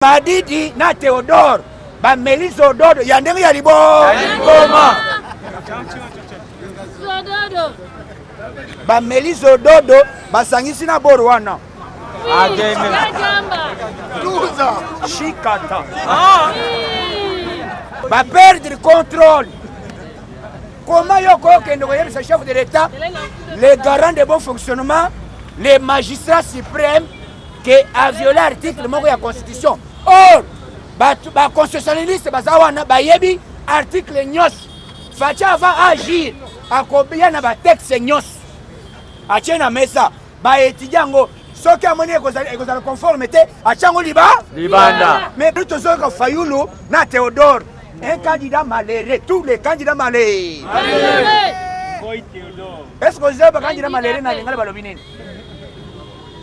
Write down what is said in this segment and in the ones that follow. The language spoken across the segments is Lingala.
Madidi na Theodore ba Melise Ododo ya ndenge ya liboma ba Melise Ododo basangisi na boro wana Chikata ba perdre contrôle. Comment yoko kende koyebisa chef de l'État, les garants de bon fonctionnement, les magistrats suprêmes qui a violé l'article de la Constitution. Or, les constitutionnalistes bayebi article nyos. Facha avant agir à combien na ba texte nyos. Achena mesa ba étudiango soki amoni ekozala conformité achango libanda. Mais plutôt soki Fayulu na Theodore, un candidat malheureux, tous les candidats malheureux. Est-ce que vous avez un candidat malheureux na lingala balobi nini?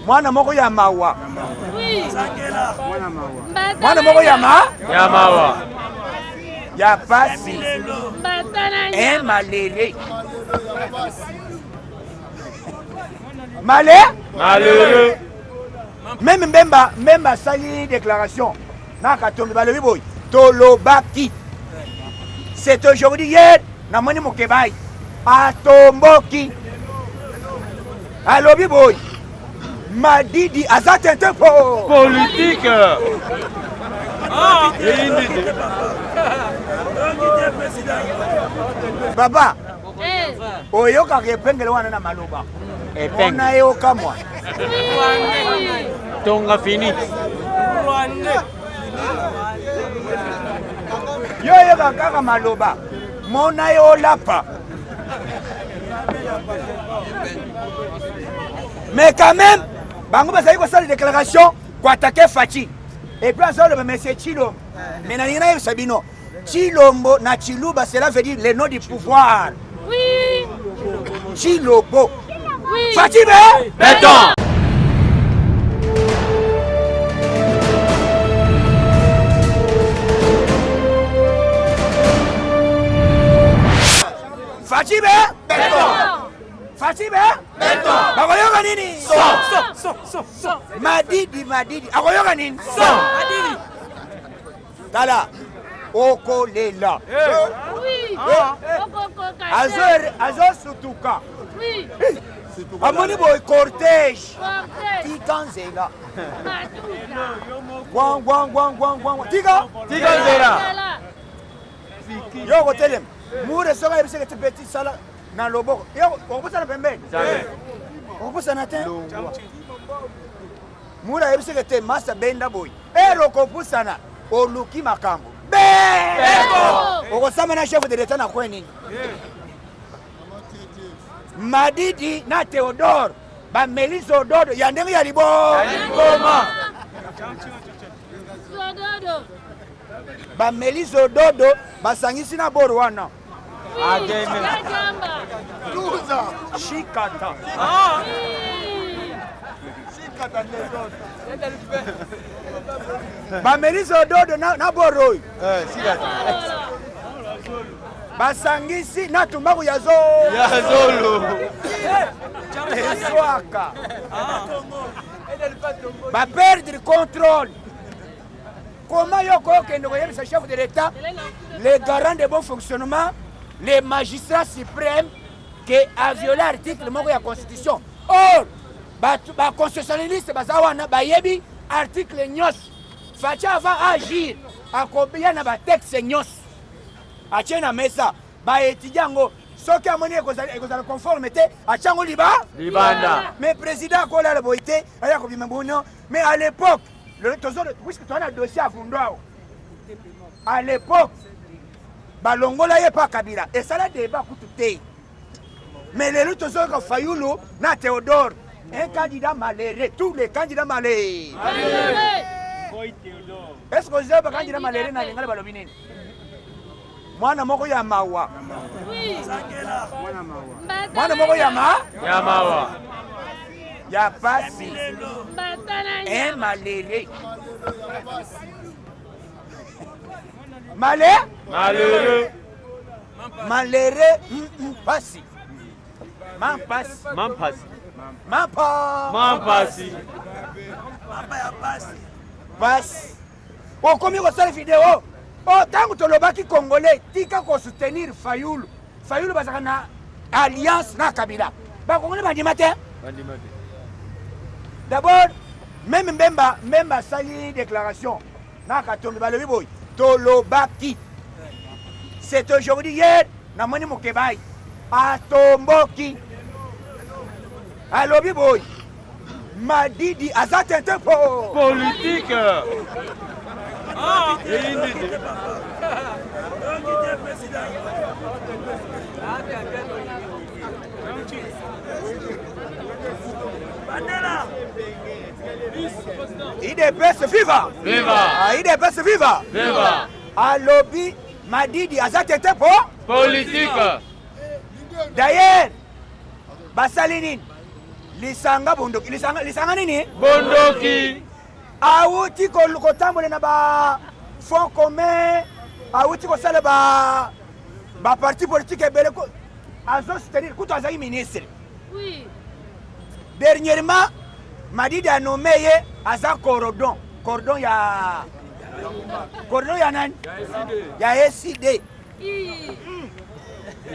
Mwana moko ya mawa. Mwana moko ya mawa. Ya pasi. Un malheureux. Malheureux. Même Mbemba sali déclaration. Na katombi balobi boy. Tolobaki. C'est aujourd'hui hier na moni mokebai. Atomboki. Alobi boy. Madidi azate tempo politique. Baba oyoka kepengele wana na maloba ona yoka mwa Tonga fini yoyoka kaka maloba mona yo lapa. Mais quand même bango bazali ko sala déclaration pour attaquer Fachi. Et puis ça le monsieur Chilombo. Mais na nina Sabino. Chilombo na Chiluba, cela veut dire le nom du pouvoir. Oui. Chilombo. Oui. Fachi béton. Fachi béton. Fachi béton. Bakoyoka nini? So. Madidi. Akoyoka nini? So. Madidi. Tala. Oko lela. Oui. Azo sutuka. Oui. Amoni boy cortège. Tikanzela. Gwang. Tikanzela. Yo telem. Mure soka yebise ke petit sala na loboko. Yo okopusa na pembeni. Okopusa na te. Mura yebise ke te masa benda boy. Ero kopusa na oluki makambo. Beko. Okosama na chef de l'État na kweni. Madidi na Theodore ba Melise Ododo ya ndenge ya liboma. Ba Melise Ododo basangisi na boro wana Chikata. Ba Melise Ododo na boro basangisi na tumbaku ya zolo eswaka ba perdre contrôle. Comment yoko kende koyebisa chef de l'État, les garants de bon fonctionnement, les magistrats suprêmes qui a violé l'article de la Constitution. Or, les constitutionnalistes bayebi article nyos. Facha avant agir à combien na ba texte nyos. Achena mesa ba étudiango soki amoni ekozala conformité achango libanda. Mais président kola la boité aya ko bimembono. Mais à l'époque puisque tu as un dossier à Fundao, à l'époque, Balongola n'est pas Kabila. Et ça, là, débat coûté. Mais les luttes sont Fayulu, na Theodore, un candidat malheureux, tous les candidats malheureux. Est-ce que vous avez un candidat malheureux na lingala balobi nini? Mwana moko ya mawa. Oui. Mwana moko ya mawa. Ya pasi. Un malheureux. Malheureux. Pasi. Mampasi. Passe. okomi kosala vidéo ntango tolobaki congolais tika kosoutenir Fayulu bazaka na alliance na Kabila bakongolais bandima te. D'abord même Mbemba sali déclaration na Katongi balobi boy tolobaki c'est aujourd'hui hier na moni Mokebai atomboki alobi boy Madidi azate tempo politique. IDPS viva! Viva! IDPS viva! Viva! Alobi Madidi azate tempo politique. D'ailleurs basali nini lisanga bondoki lisanga nini Bondoki. awuti kotambola na ba fonds commun awuti kosala ba parti politique ebele azo soutenir kuto azali ministre. Oui. Dernièrement Madidi a nommé aza cordon ya nani ya SID.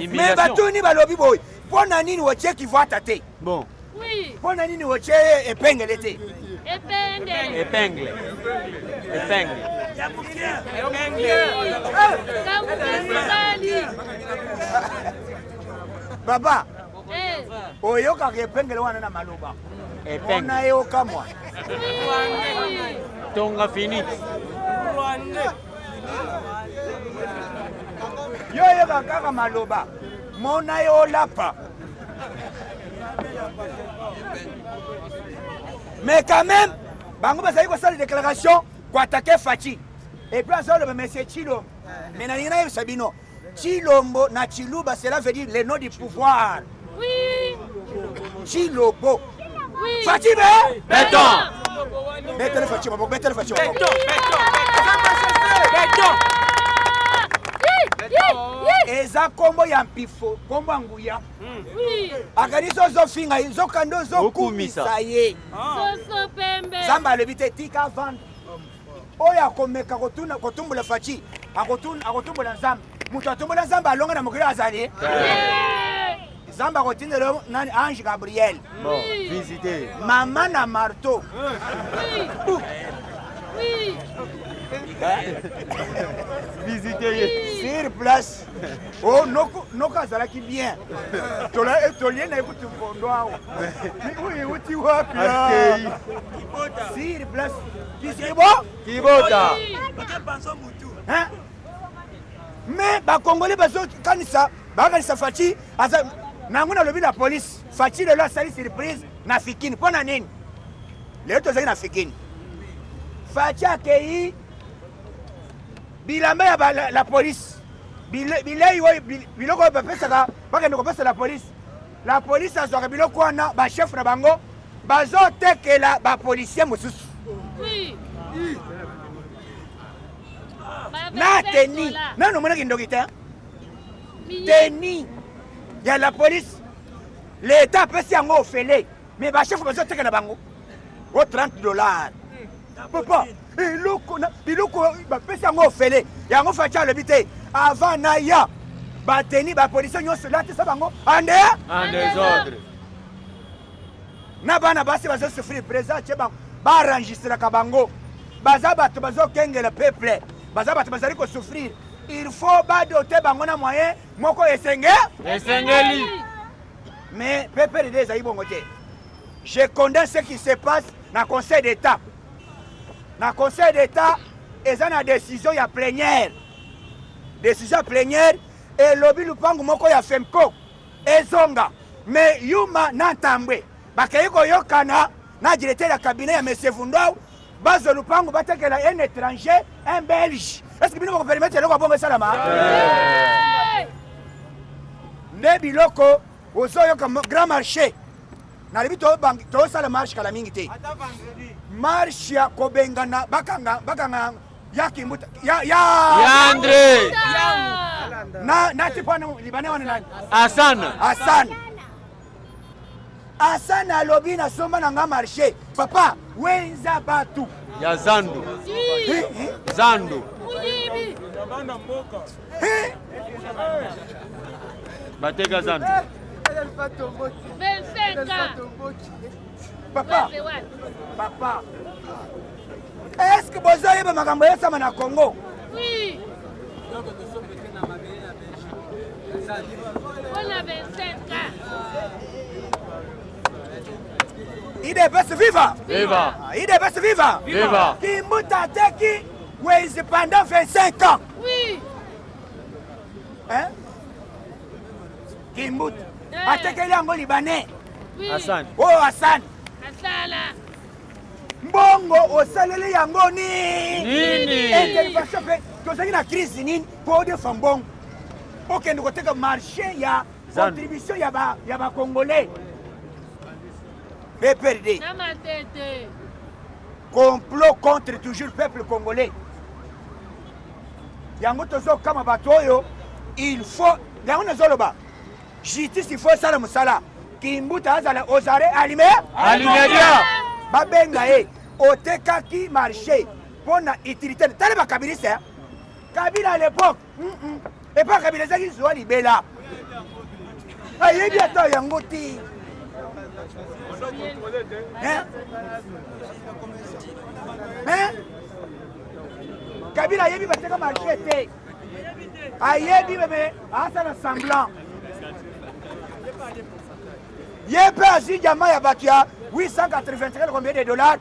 Mais batuni balobi boy pona nini woche kivata te. Bon. Oui. Pona nini woche epengele te. Épingle. Baba oyoka epengele wana na maloba ona yoka mwa Tonga Phoenix. yoyoka kaka maloba mona yo lapa. Mais quand même bango bazali kosala déclaration pour attaquer Fachi et puis azoloba monsieur Chilombo mais na nina Sabino Chilombo na Chiluba cela veut dire le nom du pouvoir. Oui. Chilombo. Oui. Fachi be Béton. Béton Fachi maboko Béton Fachi maboko eza kombo ya mpifo kombo nguya. Oui. Akanizo zofinga izokando zokumisa ye Soso pembe. Zamba alobi te tika vendre oyo akomeka kotumbula Fachi akotumbula Nzambe mutu atumbula Nzambe alonga na mokili azali Nzambe akotindela nani Ange Gabriel. Bon, visitez. Mama na marteau. Oui. Visitez. Sur place. Oh, noko azalaki bien. Tolien na ekuti mpondo awo. Oui, uti wapi? Sur place. Kibota. Hein? Mais bakongolais bazokanisa Fachi nangu na lobi la police Fachi lelo asali surprise na Fikini pona nini lelo tozali na Fikini Fachi akei bilamba ya la police bilei oyo biloko oyo bapesaka bakende kopesa la police azwaka biloko wana bachef na bango bazotekela bapolisier mosusu. Na teni nano omonaki ndoki te teni ya la police l'État apesi yango ofele mais bachef bazotekela bango o $30. Papa biloko bapesi yango ofele yango Fachi alobi te avant na ya bateni bapolisier nyonso latisa bango en désordre na bana basi bazosufrir président tie bango baenregistraka bango baza bato bazokengela peuple baza bato bazali kosouffrir. Il faut badoter bango na moyen moko esengeli. Mais peuple de ezali bongo te. Je condamne ce qui se passe na Conseil d'État. Na Conseil d'État eza na décision ya plénière. Décision plénière et lobi lupangu moko ya FEMCO ezonga. Mais Yuma na Tambwe bakei koyokana na directeur ya cabinet ya M. Vundau bazo lupangu batekela un étranger, un belge. Est-ce que bino ko permettre loko bongo salama? Ne biloko ozoyoka grand marché. Na libito to sala marche kala mingi te. Marche ya kobengana bakanga yaki mbuta ya André na tipana libane wana nani? Hassan alobi na soma na nga marché. Papa wenza batu ya Zandu. Zando. Muyibi. Bateka Zando. 25 ans. Papa, C'est what? papa. Est-ce que vous avez un makambo ya sama na Congo? Oui. On a 25 ans. IDPS viva! Viva. IDPS viva! Viva. Kimbuta teki wezi pendant 25 ans. Oui. Hein? Kimbuta. Eh. Atekeli yango libanais. Oui. Hassan. Oh Hassan. Asala. Mbongo osaleli yango nini? Nini? Intervention pe tozali na crise nini po de fambongo. Okende koteka marché ya contribution ya ba congolais. PPRD. Na matete. Complot contre toujours peuple congolais. Yango tozo kama bato oyo il faut yango nazoloba. Justice il faut sala musala. Kimbuta azala osare alime Alimedia. babenga ye otekaki marché pona utilité tala ba Kabila Kabila à l'époque et pas Kabila zaki zo libela ayebi ata yango ti hein Kabila ayebi bateka marché te ayebi bebe asala semblant ye pe asi jama ya bato ya 883 combien de dollars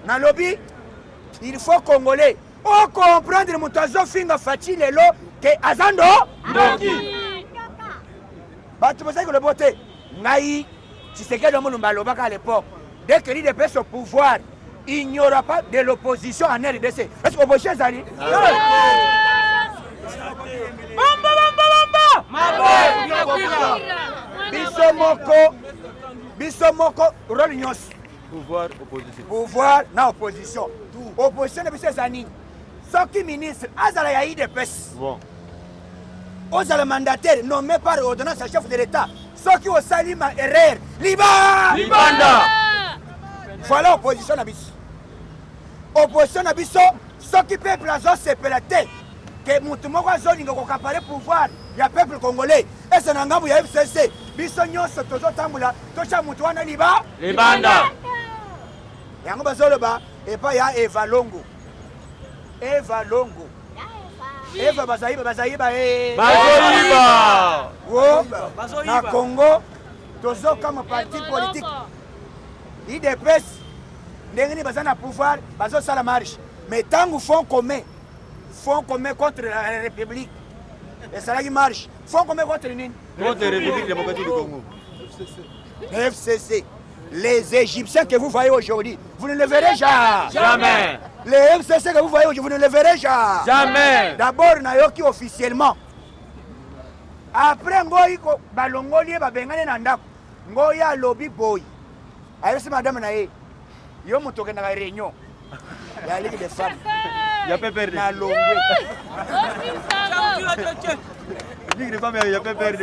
nalobi il faut congolais o comprendre moto azofinga faci lelo ke azando bato bozali koloba te ngai Tshisekedi Mulumba alobaka à l'époque dès que l'IDPS au pouvoir il n'y aura pas de l'opposition en RDC. Est-ce que l'opposition est allée? Biso moko rôle nyos. Pouvoir, opposition. Pouvoir na opposition. Opposition na biso ezani. Soki ministre azala ya IDPS. Bon. Ozala mandataire nommé par ordonnance à chef de l'État. Soki osali ma erreur. Libanda. Voilà opposition na biso. Opposition na biso soki peuple azo sepela te que mutu moko azolinga kokapare pouvoir ya peuple congolais ese na ngambu ya FCC biso nyonso tozotambula tosha mutu wana libanda yango bazoloba epa ya Eva Longo Eva bazayiba bazoyiba wo na Congo tozokama parti politique IDPS ndenge ni baza na pouvoir bazosala marche mais tangu fonds commun contre la République et ça qui marche fonds commun contre nini contre la République démocratique du Congo FCC les Égyptiens que vous voyez aujourd'hui vous ne le verrez jamais les FCC que vous voyez aujourd'hui vous ne le verrez jamais d'abord nayoki officiellement après ngoyi ko balongoli babengane na ndako ngoyi alobi boy ayesi madame na ye yo mutoke na réunion ya ligue des femmes ya PPRD na longwe ligue des femmes ya PPRD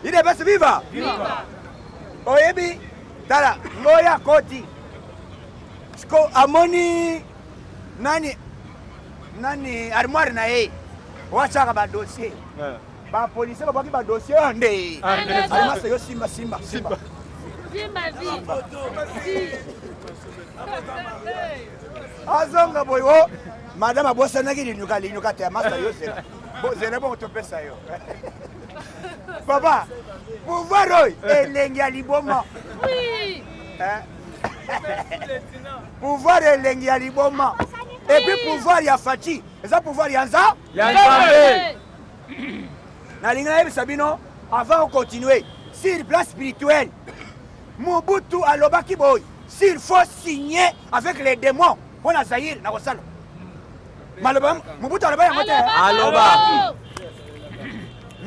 IDPS viva oyebi tala ngoya koti sko amoni nani armoire na ye wachaka ba dossier ba police ba ba dossier ande alimasa yo simba azonga boyo madame abosanaki linyuka te masa yo zela bon topesa yo papa pouvoir oyo elengi ya liboma pouvoir elengi ya liboma et puis pouvoir ya Faci eza pouvoir ya Nzambe nalingi nayebisa bino avant continuer sur place spirituelle Mobutu alobaki boy s'il faut signer avec les démons mpona Zaïre na kosala maloba Mobutu aloba yango te aloba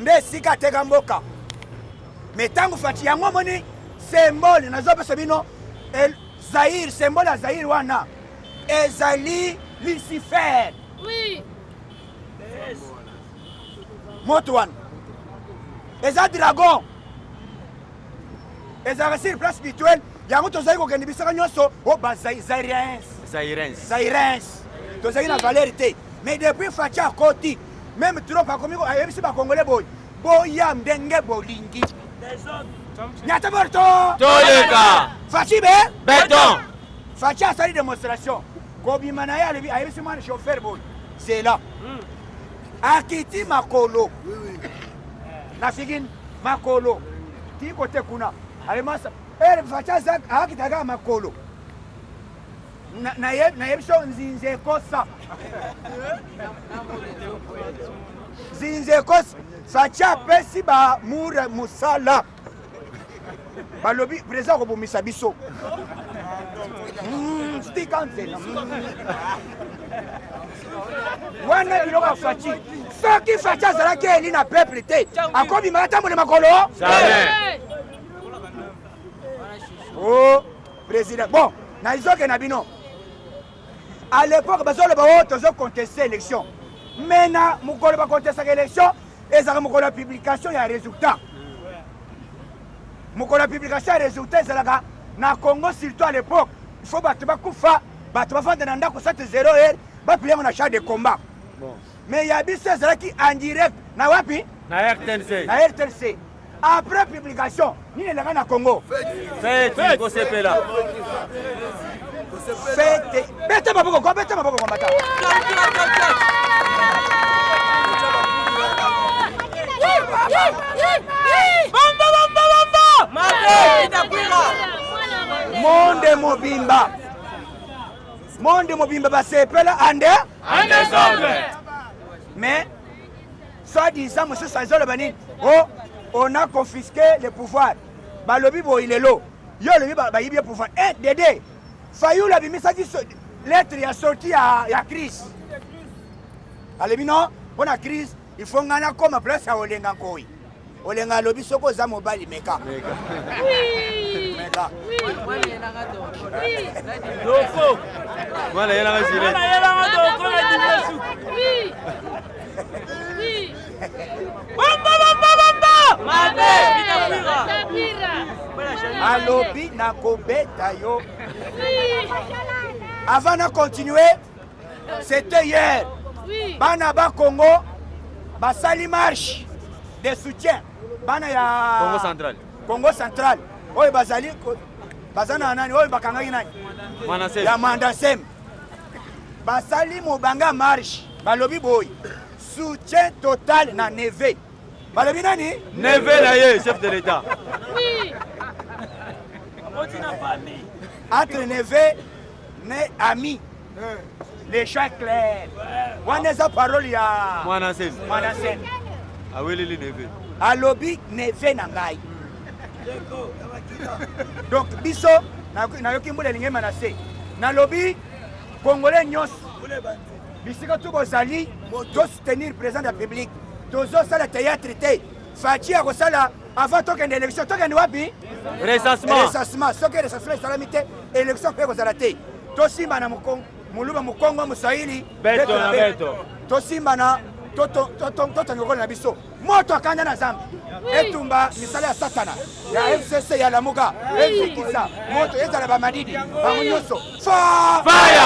nde esika ateka mboka me ntango Faci yango moni symbole nazopesa bino Zaïre symbole ya Zaïre wana ezali Lucifer. Oui. Moto wana eza dragon ezalaka sur place spirituelle yango tozali kokende bisaka nyonso o bazairens tozali na valeur te mais depuis Fachi akoti même trop akomi ayebisi bakongole boye boya ndenge bolingi nyata borto Toleka. Fachi Béton. Fachi asali démonstration kobima na ye alebi ayebisi mwana chauffeur boye c'est là akiti makolo nafiki makolo ti kote kuna alemasa Fachi akitaka makolo na yebiso nzinze kosa nzinze kosa Fachi apesi ba mura musala balobi président kobomisa biso stikanzela wana biloko ya Fachi soki Fachi azalaki eli na peuple te akobimaka atambola makolo oh président bon nazoke na bino à l'époque bazoloba o tozoconteste élection mais na mokolo bacontestaka élection ezalaka mokolo ya publication ya résultat mokolo ya publication ya résultat ezalaka na Congo surtout à l'époque il faut bato bakufa bato bafanda na ndako 7-0 heure bapilango na char de combat mais ya biso ezalaki en direct na wapi Na RTNC. na RTNC après publication nini elaka na Congo Fête Kosepela. fete bete maboko kwa mata monde mobimba basepela ande mais soi-disant monsieur Sanzolo Banine on a confisqué le pouvoir balobi boilelo yo lobi bayibi le pouvoir Dédé Fayulu bimisaki lettre ya sorti ya crise alebi non mpona crise il faut ngana koma place ya olenga nkoi olenga alobi soko oza mobali meka Lofo. Mwana yelanga zile. alobi na kobeta yo avant de continuer c'était hier bana ba Congo basali marche de soutien bana ya Congo central oyo bazali bazana nani oyo bakangaki nani ya Mandasem basali mobanga marche balobi boy soutien total na Neve balobi nani Neve na ye chef de l'état. entre Neve ne ami les champs clairs wana eza parole ya Mwanasem. Aweleli Neve. alobi Neve na ngai donc biso nayoki mbula elingi manase nalobi congolais nyonso bisika tu bozali tosoutenir président de la République tozosala théâtre te Fachi akosala avant tokende élection tokende wapi recensement soki recensement esalami te élection mpe kozala te tosimba na moluba mokongo moswahili tosimba na totangokola na biso moto akanda na zambe etumba misala ya satana ya FCC ya lamuka ezikisa moto ezala bamadidi bango nyonso fire